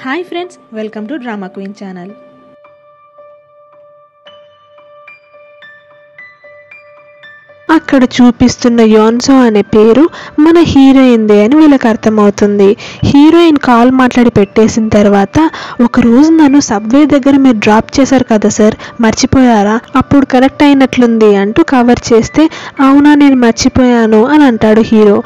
Hi friends, welcome to drama queen channel. అక్కడ చూపిస్తున్న యోన్సో అనే పేరు మన హీరోయిన్దే అని వీళ్ళకి అర్థమవుతుంది. హీరోయిన్ కాల్ మాట్లాడి పెట్టేసిన తర్వాత, ఒకరోజు నన్ను సబ్వే దగ్గర మీరు డ్రాప్ చేశారు కదా సార్, మర్చిపోయారా? అప్పుడు కనెక్ట్ అయినట్లుంది అంటూ కవర్ చేస్తే, అవునా నేను మర్చిపోయాను అని అంటాడు హీరో.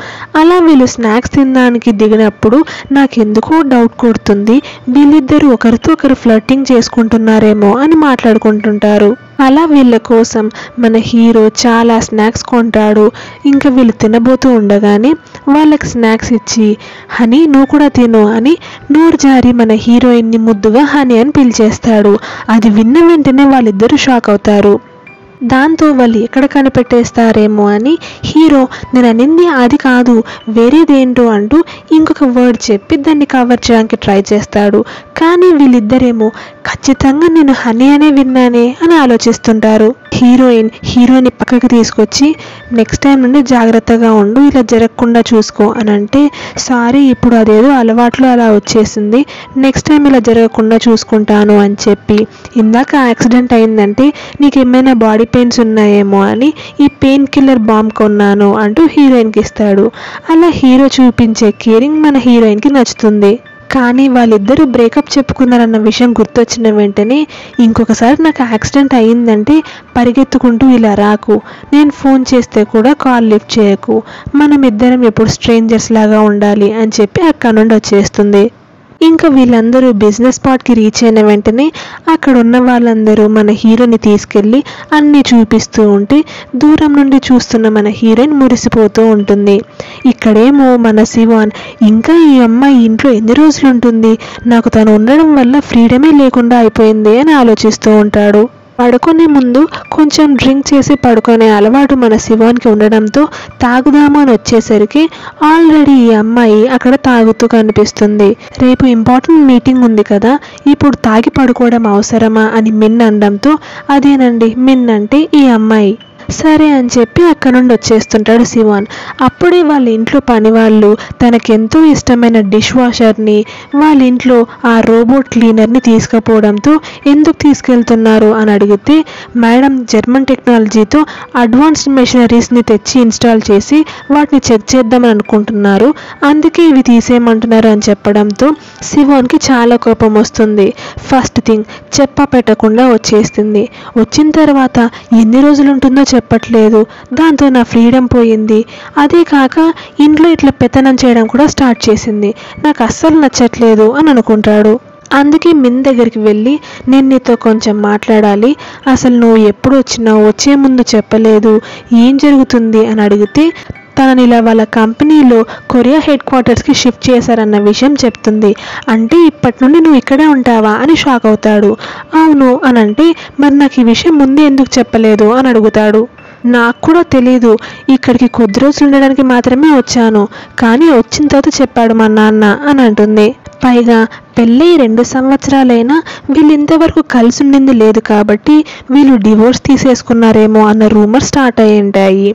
అలా వీళ్ళు స్నాక్స్ తినడానికి దిగినప్పుడు నాకెందుకో డౌట్ కొడుతుంది, వీళ్ళిద్దరూ ఒకరితో ఒకరు ఫ్లర్టింగ్ చేసుకుంటున్నారేమో అని మాట్లాడుకుంటుంటారు. అలా వీళ్ళ కోసం మన హీరో చాలా స్నాక్స్ కొంటాడు. ఇంకా వీళ్ళు తినబోతూ ఉండగానే వాళ్ళకి స్నాక్స్ ఇచ్చి, హనీ నువ్వు కూడా తిను అని నోరు జారి మన హీరోయిన్ని ముద్దుగా హనీ అని పిలిచేస్తాడు. అది విన్న వెంటనే వాళ్ళిద్దరూ షాక్ అవుతారు. దాంతో వాళ్ళు ఎక్కడ కనిపెట్టేస్తారేమో అని హీరో, నేను అనింది అది కాదు వేరేదేంటో అంటూ ఇంకొక వర్డ్ చెప్పి దాన్ని కవర్ చేయడానికి ట్రై చేస్తాడు. కానీ వీళ్ళిద్దరేమో ఖచ్చితంగా నేను హనీ అనే విన్నానే అని ఆలోచిస్తుంటారు. హీరోని పక్కకి తీసుకొచ్చి, నెక్స్ట్ టైం నుండి జాగ్రత్తగా ఉండు, ఇలా జరగకుండా చూసుకో అని అంటే, సారీ ఇప్పుడు అదేదో అలవాట్లో అలా వచ్చేసింది, నెక్స్ట్ టైం ఇలా జరగకుండా చూసుకుంటాను అని చెప్పి, ఇందాక యాక్సిడెంట్ అయిందంటే నీకేమైనా బాడీ పెయిన్స్ ఉన్నాయేమో అని ఈ పెయిన్ కిల్లర్ బాంబ్ కొన్నాను అంటూ హీరోయిన్కి ఇస్తాడు. అలా హీరో చూపించే కేరింగ్ మన హీరోయిన్కి నచ్చుతుంది. కానీ వాళ్ళిద్దరూ బ్రేకప్ చెప్పుకున్నారన్న విషయం గుర్తొచ్చిన వెంటనే, ఇంకొకసారి నాకు యాక్సిడెంట్ అయ్యిందంటే పరిగెత్తుకుంటూ ఇలా రాకు, నేను ఫోన్ చేస్తే కూడా కాల్ లిఫ్ట్ చేయకు, మనం ఇద్దరం ఎప్పుడు స్ట్రేంజర్స్ లాగా ఉండాలి అని చెప్పి అక్కడ నుండి వచ్చేస్తుంది. ఇంకా వీళ్ళందరూ బిజినెస్ స్పాట్కి రీచ్ అయిన వెంటనే అక్కడ ఉన్న వాళ్ళందరూ మన హీరోని తీసుకెళ్ళి అన్నీ చూపిస్తూ ఉంటే, దూరం నుండి చూస్తున్న మన హీరోయిన్ మురిసిపోతూ ఉంటుంది. ఇక్కడేమో మన శివాన్, ఇంకా ఈ అమ్మాయి ఇంట్లో ఎన్ని రోజులు ఉంటుంది, నాకు తను ఉండడం వల్ల ఫ్రీడమే లేకుండా అయిపోయింది అని ఆలోచిస్తూ ఉంటాడు. పడుకునే ముందు కొంచెం డ్రింక్ చేసి పడుకునే అలవాటు మన శివాన్కి ఉండడంతో తాగుదాము అని వచ్చేసరికి ఆల్రెడీ ఈ అమ్మాయి అక్కడ తాగుతూ కనిపిస్తుంది. రేపు ఇంపార్టెంట్ మీటింగ్ ఉంది కదా, ఇప్పుడు తాగి పడుకోవడం అవసరమా అని మిన్ అనడంతో, అదేనండి మిన్ అంటే ఈ అమ్మాయి. సరే అని చెప్పి అక్కడ నుండి వచ్చేస్తుంటాడు శివాన్. అప్పుడే వాళ్ళ ఇంట్లో పనివాళ్ళు తనకెంతో ఇష్టమైన డిష్ వాషర్ని, వాళ్ళ ఇంట్లో ఆ రోబోట్ క్లీనర్ని తీసుకుపోవడంతో, ఎందుకు తీసుకెళ్తున్నారు అని అడిగితే, మేడం జర్మన్ టెక్నాలజీతో అడ్వాన్స్డ్ మెషినరీస్ని తెచ్చి ఇన్స్టాల్ చేసి వాటిని చెక్ చేద్దామని అనుకుంటున్నారు, అందుకే ఇవి తీసేయమంటున్నారు అని చెప్పడంతో శివాన్కి చాలా కోపం వస్తుంది. ఫస్ట్ థింగ్ చెప్పా పెట్టకుండా వచ్చేస్తుంది. వచ్చిన తర్వాత ఎన్ని రోజులు ఉంటుందో చెప్పట్లేదు, దాంతో నా ఫ్రీడమ్ పోయింది, అదే కాక ఇంట్లో ఇట్లా పెత్తనం చేయడం కూడా స్టార్ట్ చేసింది, నాకు అస్సలు నచ్చట్లేదు అని అనుకుంటాడు. అందుకే మిన్ దగ్గరికి వెళ్ళి, నేను నీతో కొంచెం మాట్లాడాలి, అసలు నువ్వు ఎప్పుడు వచ్చినావు, వచ్చే ముందు చెప్పలేదు, ఏం జరుగుతుంది అని అడిగితే, తనని ఇలా వాళ్ళ కంపెనీలో కొరియా హెడ్ క్వార్టర్స్కి షిఫ్ట్ చేశారన్న విషయం చెప్తుంది. అంటే ఇప్పటి నుండి నువ్వు ఇక్కడే ఉంటావా అని షాక్ అవుతాడు. అవును అని అంటే, మరి నాకు ఈ విషయం ముందే ఎందుకు చెప్పలేదు అని అడుగుతాడు. నాకు కూడా తెలీదు, ఇక్కడికి కొద్ది రోజులు ఉండడానికి మాత్రమే వచ్చాను, కానీ వచ్చిన తర్వాత చెప్పాడు మా నాన్న అని అంటుంది. పైగా పెళ్ళై 2 సంవత్సరాలైనా వీళ్ళు ఇంతవరకు కలిసి ఉండింది లేదు కాబట్టి వీళ్ళు డివోర్స్ తీసేసుకున్నారేమో అన్న రూమర్ స్టార్ట్ అయి ఉంటాయి.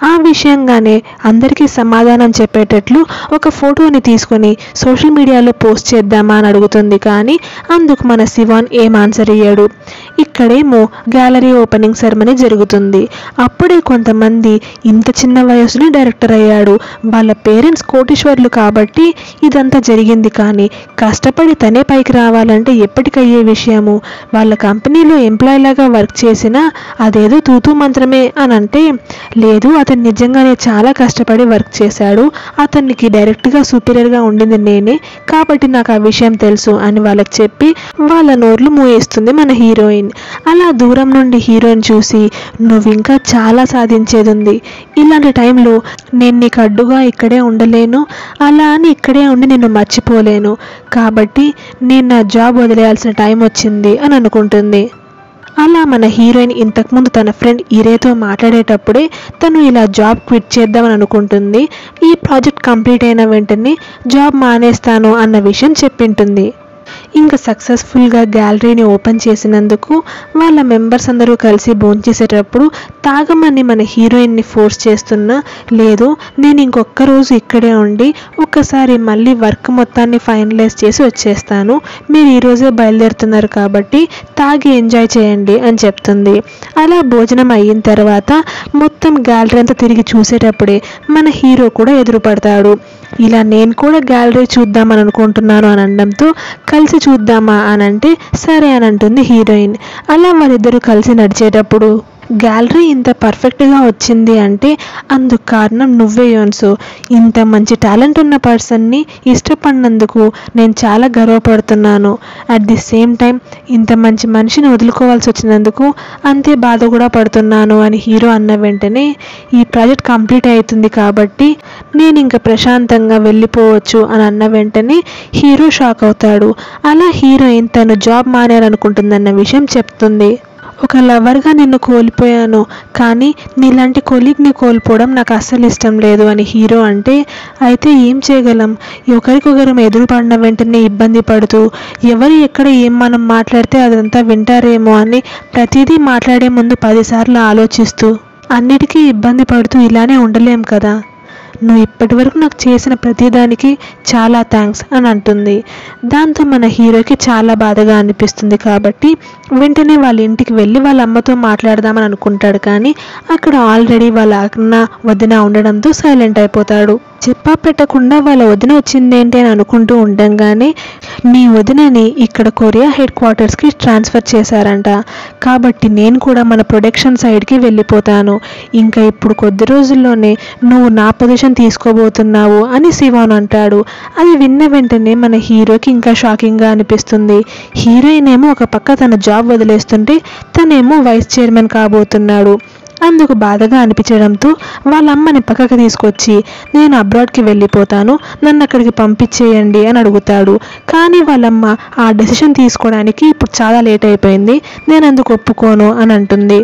ఆ విషయంగానే అందరికీ సమాధానం చెప్పేటట్లు ఒక ఫోటోని తీసుకొని సోషల్ మీడియాలో పోస్ట్ చేద్దామా అని అడుగుతుంది. కానీ అందుకు మన శివాన్ ఏం ఆన్సర్ ఇయ్యాడు. ఇక్కడేమో గ్యాలరీ ఓపెనింగ్ సెరమనీ జరుగుతుంది. అప్పుడే కొంతమంది, ఇంత చిన్న వయసులో డైరెక్టర్ అయ్యాడు, వాళ్ళ పేరెంట్స్ కోటీశ్వర్లు కాబట్టి ఇదంతా జరిగింది, కానీ కష్టపడి తనే పైకి రావాలంటే ఎప్పటికయ్యే విషయము, వాళ్ళ కంపెనీలో ఎంప్లాయ్ లాగా వర్క్ చేసినా అదేదో తూతూ మంత్రమే అని అంటే, లేదు అతను నిజంగానే చాలా కష్టపడి వర్క్ చేశాడు, అతనికి డైరెక్ట్గా సూపీరియర్గా ఉండింది నేనే, కాబట్టి నాకు ఆ విషయం తెలుసు అని వాళ్ళకి చెప్పి వాళ్ళ నోర్లు మూయేస్తుంది మన హీరోయిన్. అలా దూరం నుండి హీరోయిన్ చూసి, నువ్వు ఇంకా చాలా సాధించేది ఉంది, ఇలాంటి టైంలో నేను నీకు అడ్డుగా ఇక్కడే ఉండలేను, అలా అని ఇక్కడే ఉండి నిన్ను మర్చిపోలేను, కాబట్టి నేను నా జాబ్ వదిలేయాల్సిన టైం వచ్చింది అని అనుకుంటుంది. అలా మన హీరోయిన్ ఇంతకుముందు తన ఫ్రెండ్ ఇరేతో మాట్లాడేటప్పుడే తను ఇలా జాబ్ క్విట్ చేద్దామని అనుకుంటుంది. ఈ ప్రాజెక్ట్ కంప్లీట్ అయిన వెంటనే జాబ్ మానేస్తాను అన్న విషయం చెప్పింటుంది. ఇంకా సక్సెస్ఫుల్గా గ్యాలరీని ఓపెన్ చేసినందుకు వాళ్ళ మెంబర్స్ అందరూ కలిసి భోంచేసేటప్పుడు తాగమని మన హీరోయిన్ని ఫోర్స్ చేస్తున్నా, లేదు నేను ఇంకొక రోజు ఇక్కడే ఉండి ఒక్కసారి మళ్ళీ వర్క్ మొత్తాన్ని ఫైనలైజ్ చేసి వచ్చేస్తాను, మీరు ఈరోజే బయలుదేరుతున్నారు కాబట్టి తాగి ఎంజాయ్ చేయండి అని చెప్తుంది. అలా భోజనం అయిన తర్వాత మొత్తం గ్యాలరీ అంతా తిరిగి చూసేటప్పుడే మన హీరో కూడా ఎదురుపడతాడు. ఇలా నేను కూడా గ్యాలరీ చూద్దామని అనుకుంటున్నాను అని అనడంతో కలిసి చూద్దామా అని అంటే సరే అని అంటుంది హీరోయిన్. అలా వాళ్ళిద్దరూ కలిసి నడిచేటప్పుడు గ్యాలరీ ఇంత పర్ఫెక్ట్గా వచ్చింది అంటే అందుకు కారణం నువ్వే యోన్సు. ఇంత మంచి టాలెంట్ ఉన్న పర్సన్ని ఇష్టపడినందుకు నేను చాలా గర్వపడుతున్నాను. అట్ ది సేమ్ టైం ఇంత మంచి మనిషిని వదులుకోవాల్సి వచ్చినందుకు అంతే బాధ కూడా పడుతున్నాను అని హీరో అన్న వెంటనే ఈ ప్రాజెక్ట్ కంప్లీట్ అవుతుంది కాబట్టి నేను ఇంకా ప్రశాంతంగా వెళ్ళిపోవచ్చు అని అన్న వెంటనే హీరో షాక్ అవుతాడు. అలా హీరోయిన్ తను జాబ్ మానేయాలనుకుంటుందన్న విషయం చెప్తుంది. ఒక లవర్గా నిన్ను కోల్పోయాను, కానీ నీలాంటి కొలీగ్ని కోల్పోవడం నాకు అస్సలు ఇష్టం లేదు అని హీరో అంటే, అయితే ఏం చేయగలం, ఒకరికొకరు ఎదురుపడిన వెంటనే ఇబ్బంది పడుతూ ఎవరు ఎక్కడ ఏం మనం మాట్లాడితే అదంతా వింటారేమో అని ప్రతిదీ మాట్లాడే ముందు 10 సార్లు ఆలోచిస్తూ అన్నిటికీ ఇబ్బంది పడుతూ ఇలానే ఉండలేం కదా, నువ్వు ఇప్పటి వరకు నాకు చేసిన ప్రతిదానికి చాలా థ్యాంక్స్ అని అంటుంది. దాంతో మన హీరోకి చాలా బాధగా అనిపిస్తుంది కాబట్టి వెంటనే వాళ్ళ ఇంటికి వెళ్ళి వాళ్ళ అమ్మతో మాట్లాడదామని అనుకుంటాడు. కానీ అక్కడ ఆల్రెడీ వాళ్ళ అన్న వదిన ఉండడంతో సైలెంట్ అయిపోతాడు. చెప్పా పెట్టకుండా వాళ్ళ వదిన వచ్చిందేంటి అని అనుకుంటూ ఉండగానే మీ వదినని ఇక్కడ కొరియా హెడ్ క్వార్టర్స్కి ట్రాన్స్ఫర్ చేశారంట, కాబట్టి నేను కూడా మన ప్రొడక్షన్ సైడ్కి వెళ్ళిపోతాను, ఇంకా ఇప్పుడు కొద్ది రోజుల్లోనే నువ్వు నా పొజిషన్ తీసుకోబోతున్నావు అని శివాన్ అంటాడు. అది విన్న వెంటనే మన హీరోకి ఇంకా షాకింగ్గా అనిపిస్తుంది. హీరోయిన్ ఏమో ఒక పక్క తన జాబ్ వదిలేస్తుంటే తనేమో వైస్ చైర్మన్ కాబోతున్నాడు. అందుకు బాధగా అనిపించడంతో వాళ్ళ అమ్మని పక్కకి తీసుకొచ్చి నేను అబ్రాడ్కి వెళ్ళిపోతాను, నన్ను అక్కడికి పంపించేయండి అని అడుగుతాడు. కానీ వాళ్ళమ్మ ఆ డెసిషన్ తీసుకోవడానికి ఇప్పుడు చాలా లేట్ అయిపోయింది, నేను అందుకు ఒప్పుకోను అని అంటుంది.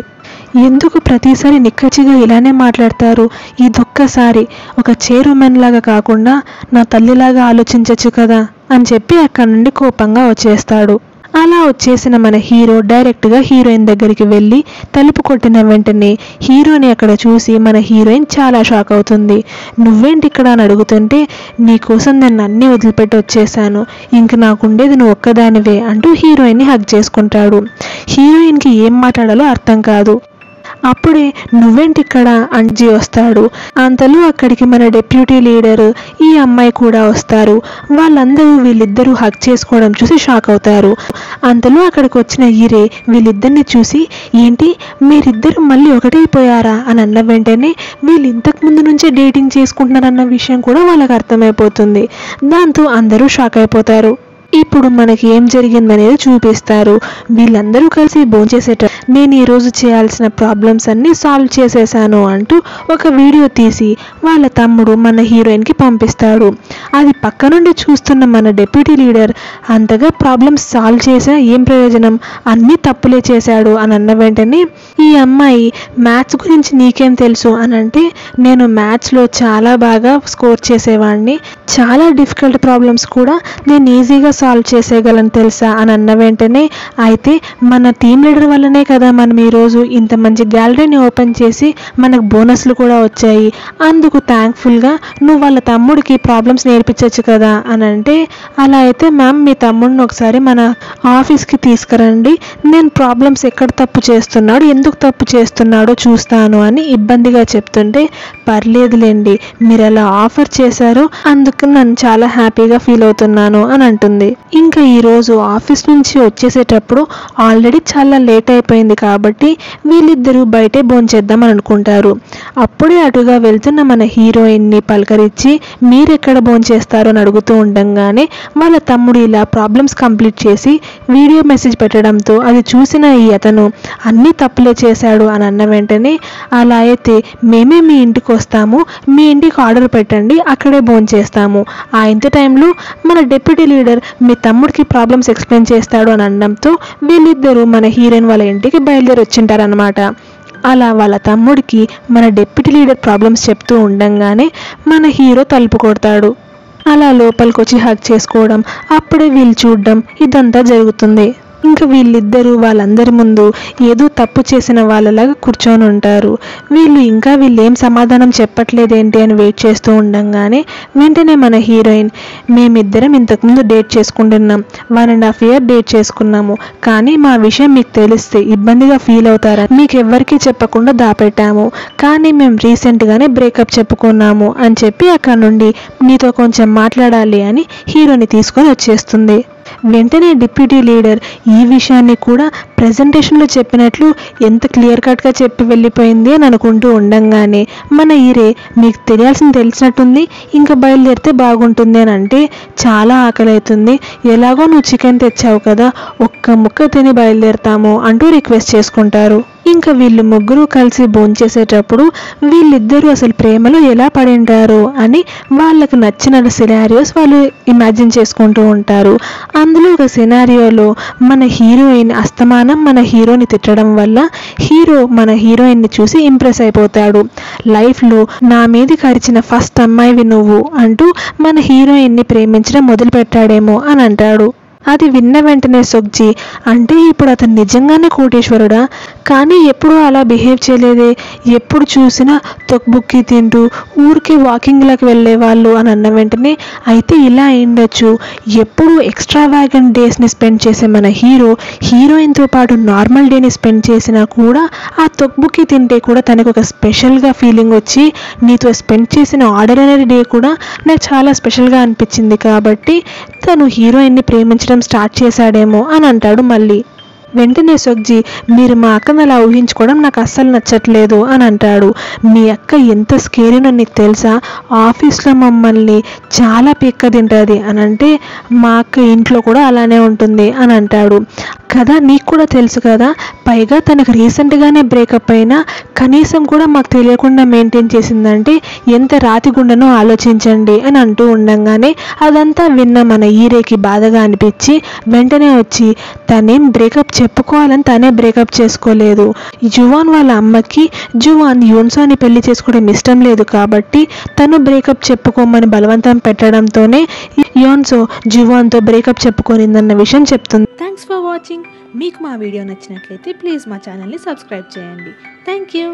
ఎందుకు ప్రతిసారి నిక్కచ్చిగా ఇలానే మాట్లాడతారు, ఇదొక్కసారి ఒక చైర్మన్ లాగా కాకుండా నా తల్లిలాగా ఆలోచించచ్చు కదా అని చెప్పి అక్కడి నుండి కోపంగా వచ్చేస్తాడు. అలా వచ్చేసిన మన హీరో డైరెక్ట్గా హీరోయిన్ దగ్గరికి వెళ్ళి తలుపు కొట్టిన వెంటనే హీరోని అక్కడ చూసి మన హీరోయిన్ చాలా షాక్ అవుతుంది. నువ్వేంటి ఇక్కడ అని అడుగుతుంటే నీకోసం నేను అన్నీ వదిలిపెట్టి వచ్చేసాను, ఇంక నాకుండేది నువ్వు ఒక్కదానివే అంటూ హీరోయిన్ని హగ్ చేసుకుంటాడు. హీరోయిన్కి ఏం మాట్లాడాలో అర్థం కాదు. అప్పుడే నువ్వేంటి ఇక్కడ అంజీ వస్తాడు. అంతలో అక్కడికి మన డెప్యూటీ లీడర్ ఈ అమ్మాయి కూడా వస్తారు. వాళ్ళందరూ వీళ్ళిద్దరూ హగ్ చేసుకోవడం చూసి షాక్ అవుతారు. అంతలో అక్కడికి వచ్చిన హీరే వీళ్ళిద్దరిని చూసి ఏంటి మీరిద్దరు మళ్ళీ ఒకటైపోయారా అని అన్న వెంటనే వీళ్ళు ఇంతకు ముందు నుంచే డేటింగ్ చేసుకుంటున్నారన్న విషయం కూడా వాళ్ళకి అర్థమైపోతుంది. దాంతో అందరూ షాక్ అయిపోతారు. ఇప్పుడు మనకి ఏం జరిగిందనేది చూపిస్తారు. వీళ్ళందరూ కలిసి భోంచేసేట నేను ఈరోజు చేయాల్సిన ప్రాబ్లమ్స్ అన్నీ సాల్వ్ చేసేసాను అంటూ ఒక వీడియో తీసి వాళ్ళ తమ్ముడు మన హీరోయిన్కి పంపిస్తాడు. అది పక్క నుండి చూస్తున్న మన డెప్యూటీ లీడర్ అంతగా ప్రాబ్లమ్స్ సాల్వ్ చేసినా ఏం ప్రయోజనం, అన్నీ తప్పులే చేశాడు అని అన్న వెంటనే ఈ అమ్మాయి మ్యాథ్స్ గురించి నీకేం తెలుసు అని అంటే నేను మ్యాథ్స్లో చాలా బాగా స్కోర్ చేసేవాడిని, చాలా డిఫికల్ట్ ప్రాబ్లమ్స్ కూడా నేను ఈజీగా సాల్వ్ చేసేయగలను తెలుసా అని అన్న వెంటనే అయితే మన టీమ్ లీడర్ వల్లనే కదా మనం ఈరోజు ఇంత మంచి గ్యాలరీని ఓపెన్ చేసి మనకు బోనస్లు కూడా వచ్చాయి, అందుకు థ్యాంక్ఫుల్గా నువ్వు వాళ్ళ తమ్ముడికి ప్రాబ్లమ్స్ నేర్పించవచ్చు కదా అని అంటే అలా అయితే మ్యామ్ మీ తమ్ముడిని ఒకసారి మన ఆఫీస్కి తీసుకురండి, నేను ప్రాబ్లమ్స్ ఎక్కడ తప్పు చేస్తున్నాడు ఎందుకు తప్పు చేస్తున్నాడో చూస్తాను అని ఇబ్బందిగా చెప్తుంటే పర్లేదులేండి మీరు అలా ఆఫర్ చేశారు అందుకు నన్ను చాలా హ్యాపీగా ఫీల్ అవుతున్నాను అని అంటుంది. ఇంకా ఈరోజు ఆఫీస్ నుంచి వచ్చేసేటప్పుడు ఆల్రెడీ చాలా లేట్ అయిపోయింది కాబట్టి వీళ్ళిద్దరూ బయటే భోంచేద్దామని అనుకుంటారు. అప్పుడే అటుగా వెళ్తున్న మన హీరోయిన్ని పలకరించి మీరెక్కడ భోంచేస్తారు అని అడుగుతూ ఉండగానే వాళ్ళ తమ్ముడు ఇలా ప్రాబ్లమ్స్ కంప్లీట్ చేసి వీడియో మెసేజ్ పెట్టడంతో అది చూసిన ఈ అతను అన్నీ తప్పులే చేశాడు అని అన్న వెంటనే అలా అయితే మేమే మీ ఇంటికి వస్తాము, మీ ఇంటికి ఆర్డర్ పెట్టండి అక్కడే భోంచేస్తాము, ఆ ఇంత టైంలో మన డెప్యూటీ లీడర్ మీ తమ్ముడికి ప్రాబ్లమ్స్ ఎక్స్ప్లెయిన్ చేస్తాడు అని అనడంతో వీళ్ళిద్దరూ మన హీరోయిన్ వాళ్ళ ఇంటికి బయలుదేరి వచ్చింటారనమాట. అలా వాళ్ళ తమ్ముడికి మన డెప్యూటీ లీడర్ ప్రాబ్లమ్స్ చెప్తూ ఉండగానే మన హీరో తలుపు కొడతాడు. అలా లోపలికి వచ్చి హగ్ చేసుకోవడం, అప్పుడే వీళ్ళు చూడడం ఇదంతా జరుగుతుంది. ఇంకా వీళ్ళిద్దరూ వాళ్ళందరి ముందు ఏదో తప్పు చేసిన వాళ్ళలాగా కూర్చొని ఉంటారు. వీళ్ళేం సమాధానం చెప్పట్లేదేంటి అని వెయిట్ చేస్తూ ఉండంగానే వెంటనే మన హీరోయిన్, మేమిద్దరం ఇంతకుముందు డేట్ చేసుకుంటున్నాం, 1.5 years డేట్ చేసుకున్నాము, కానీ మా విషయం మీకు తెలిస్తే ఇబ్బందిగా ఫీల్ అవుతారని మీకు ఎవ్వరికీ చెప్పకుండా దాపెట్టాము, కానీ మేము రీసెంట్గానే బ్రేకప్ చెప్పుకున్నాము అని చెప్పి అక్కడ నుండి నీతో కొంచెం మాట్లాడాలి అని హీరోని తీసుకొని వచ్చేస్తుంది. వెంటనే డిప్యూటీ లీడర్ ఈ విషయాన్ని కూడా ప్రెజెంటేషన్లో చెప్పినట్లు ఎంత క్లియర్ కట్గా చెప్పి వెళ్ళిపోయింది అని అనుకుంటూ ఉండంగానే మన హీరే, మీకు తెలిసినట్టుంది, ఇంకా బయలుదేరితే బాగుంటుంది అని అంటే, చాలా ఆకలి అవుతుంది, ఎలాగో నువ్వు చికెన్ తెచ్చావు కదా, ఒక్క ముక్క తిని బయలుదేరుతాము అంటూ రిక్వెస్ట్ చేసుకుంటారు. ఇంకా వీళ్ళు ముగ్గురు కలిసి భోంచేసేటప్పుడు వీళ్ళిద్దరూ అసలు ప్రేమలో ఎలా పడింటారు అని వాళ్ళకు నచ్చిన సినారియోస్ వాళ్ళు ఇమాజిన్ చేసుకుంటూ ఉంటారు. అందులో ఒక సినారియోలో మన హీరోయిన్ అస్తమానం మన హీరోని తిట్టడం వల్ల హీరో మన హీరోయిన్ని చూసి ఇంప్రెస్ అయిపోతాడు. లైఫ్లో నా మీదకి అరిచిన ఫస్ట్ అమ్మాయివి నువ్వు అంటూ మన హీరోయిన్ని ప్రేమించడం మొదలుపెట్టాడేమో అని అంటాడు. అది విన్న వెంటనే సొగ్జి, అంటే ఇప్పుడు అతను నిజంగానే కోటీశ్వరుడా, కానీ ఎప్పుడూ అలా బిహేవ్ చేయలేదే, ఎప్పుడు చూసినా తొక్బుక్కి తింటూ ఊరికే వాకింగ్లకు వెళ్ళే వాళ్ళు అని అన్న వెంటనే, అయితే ఇలా అయిండొచ్చు, ఎప్పుడు ఎక్స్ట్రావాగెంట్ డేస్ని స్పెండ్ చేసే మన హీరోయిన్తో పాటు నార్మల్ డేని స్పెండ్ చేసినా కూడా ఆ తొక్బుక్కి తింటే కూడా తనకు ఒక స్పెషల్గా ఫీలింగ్ వచ్చి, నీతో స్పెండ్ చేసిన ఆర్డినరీ డే కూడా నాకు చాలా స్పెషల్గా అనిపించింది, కాబట్టి తను హీరోయిన్ని ప్రేమించడం స్టార్ట్ చేశాడేమో అని అంటాడు. మళ్ళీ వెంటనే సొగ్జి, మీరు మా అక్కను అలా ఊహించుకోవడం నాకు అస్సలు నచ్చట్లేదు అని అంటాడు. మీ అక్క ఎంత స్కేరీనో నీకు తెలుసా, ఆఫీస్లో మమ్మల్ని చాలా పిక్క తింటుంది అని అంటే, మా అక్క ఇంట్లో కూడా అలానే ఉంటుంది అని అంటాడు. కదా, నీకు కూడా తెలుసు కదా, పైగా తనకు రీసెంట్గానే బ్రేకప్ అయినా కనీసం కూడా మాకు తెలియకుండా మెయింటైన్ చేసిందంటే ఎంత రాతి గుండెనో ఆలోచించండి అని అంటూ ఉండంగానే అదంతా విన్న మన హీరోకి బాధగా అనిపించి వెంటనే వచ్చి, తనేం బ్రేకప్ చెప్పుకోవాలని తనే బ్రేకప్ చేసుకోలేదు, జువాన్ వాళ్ళ అమ్మకి జువాన్ యోన్సోని పెళ్లి చేసుకోవడం ఇష్టం లేదు కాబట్టి తను బ్రేకప్ చెప్పుకోమని బలవంతం పెట్టడంతోనే యోన్సో జువాన్తో బ్రేకప్ చెప్పుకోనిందన్న విషయం చెప్తుంది. Thanks for watching. మీకు మా వీడియో నచ్చినట్లయితే ప్లీజ్ మా ఛానల్ని సబ్స్క్రైబ్ చేయండి. Thank you.